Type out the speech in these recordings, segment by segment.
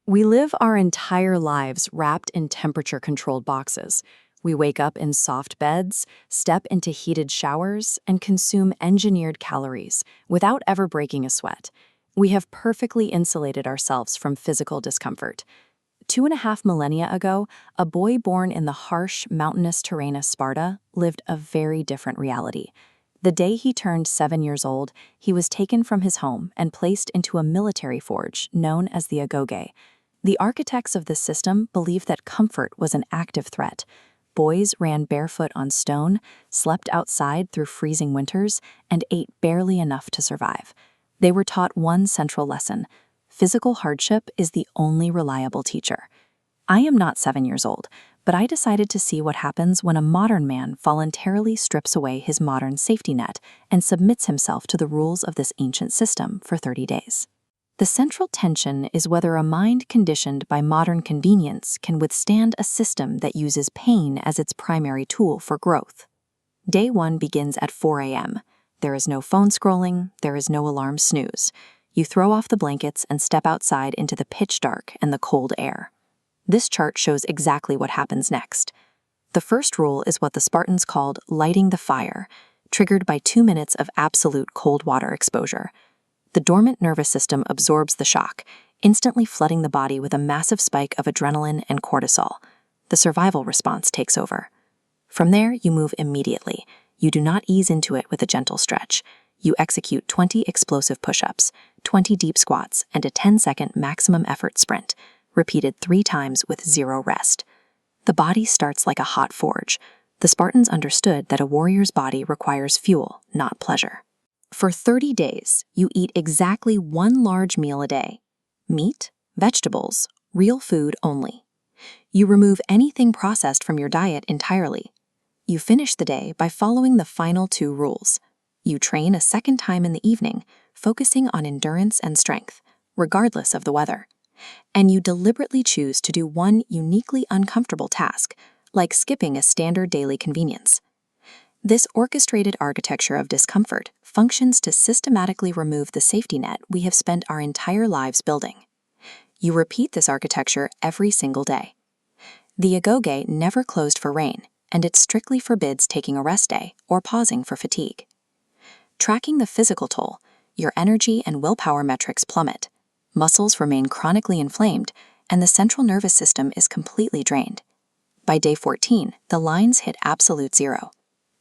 We live our entire lives wrapped in temperature-controlled boxes. We wake up in soft beds, step into heated showers, and consume engineered calories without ever breaking a sweat. We have perfectly insulated ourselves from physical discomfort. 2.5 millennia ago, a boy born in the harsh, mountainous terrain of Sparta lived a very different reality. The day he turned 7 years old, he was taken from his home and placed into a military forge known as the Agoge. The architects of this system believed that comfort was an active threat. Boys ran barefoot on stone, slept outside through freezing winters, and ate barely enough to survive. They were taught one central lesson: physical hardship is the only reliable teacher. I am not 7 years old, but I decided to see what happens when a modern man voluntarily strips away his modern safety net and submits himself to the rules of this ancient system for 30 days. The central tension is whether a mind conditioned by modern convenience can withstand a system that uses pain as its primary tool for growth. Day 1 begins at 4 a.m. There is no phone scrolling, there is no alarm snooze. You throw off the blankets and step outside into the pitch dark and the cold air. This chart shows exactly what happens next. The first rule is what the Spartans called lighting the fire, triggered by 2 minutes of absolute cold water exposure. The dormant nervous system absorbs the shock, instantly flooding the body with a massive spike of adrenaline and cortisol. The survival response takes over. From there, you move immediately. You do not ease into it with a gentle stretch. You execute 20 explosive push-ups, 20 deep squats, and a 10-second maximum effort sprint, repeated 3 times with 0 rest. The body starts like a hot forge. The Spartans understood that a warrior's body requires fuel, not pleasure. For 30 days, you eat exactly 1 large meal a day. Meat, vegetables, real food only. You remove anything processed from your diet entirely. You finish the day by following the final 2 rules. You train a second time in the evening, focusing on endurance and strength, regardless of the weather. And you deliberately choose to do one uniquely uncomfortable task, like skipping a standard daily convenience. This orchestrated architecture of discomfort functions to systematically remove the safety net we have spent our entire lives building. You repeat this architecture every single day. The Agoge never closed for rain, and it strictly forbids taking a rest day or pausing for fatigue. Tracking the physical toll, your energy and willpower metrics plummet. Muscles remain chronically inflamed, and the central nervous system is completely drained. By day 14, the lines hit absolute zero.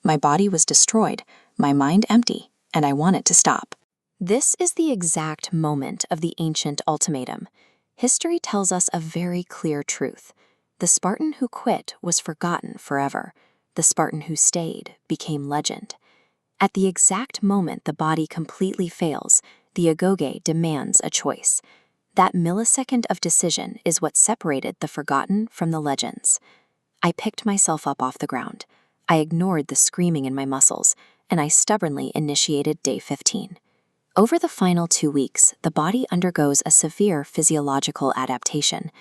My body was destroyed, my mind empty, and I want it to stop. This is the exact moment of the ancient ultimatum. History tells us a very clear truth. The Spartan who quit was forgotten forever. The Spartan who stayed became legend. At the exact moment the body completely fails, the Agoge demands a choice. That millisecond of decision is what separated the forgotten from the legends. I picked myself up off the ground. I ignored the screaming in my muscles, and I stubbornly initiated day 15. Over the final 2 weeks, the body undergoes a severe physiological adaptation.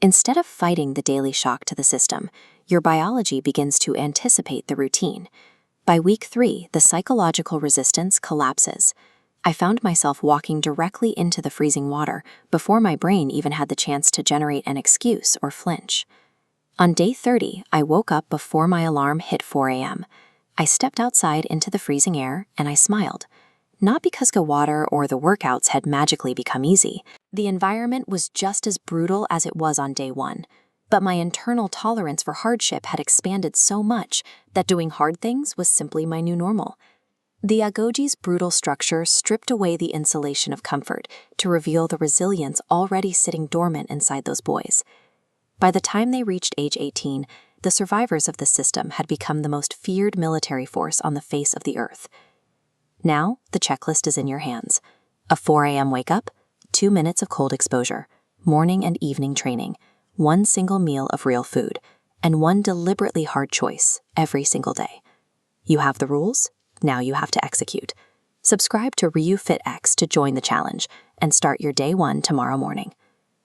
Instead of fighting the daily shock to the system, your biology begins to anticipate the routine. By week 3, the psychological resistance collapses. I found myself walking directly into the freezing water before my brain even had the chance to generate an excuse or flinch. On day 30, I woke up before my alarm hit 4 a.m. I stepped outside into the freezing air and I smiled. Not because the water or the workouts had magically become easy. The environment was just as brutal as it was on day 1. But my internal tolerance for hardship had expanded so much that doing hard things was simply my new normal. The Agoge's brutal structure stripped away the insulation of comfort to reveal the resilience already sitting dormant inside those boys. By the time they reached age 18, the survivors of the system had become the most feared military force on the face of the earth. Now, the checklist is in your hands. A 4 a.m. wake-up, 2 minutes of cold exposure, morning and evening training, 1 single meal of real food, and 1 deliberately hard choice every single day. You have the rules, now you have to execute. Subscribe to RyuFitX to join the challenge and start your day 1 tomorrow morning.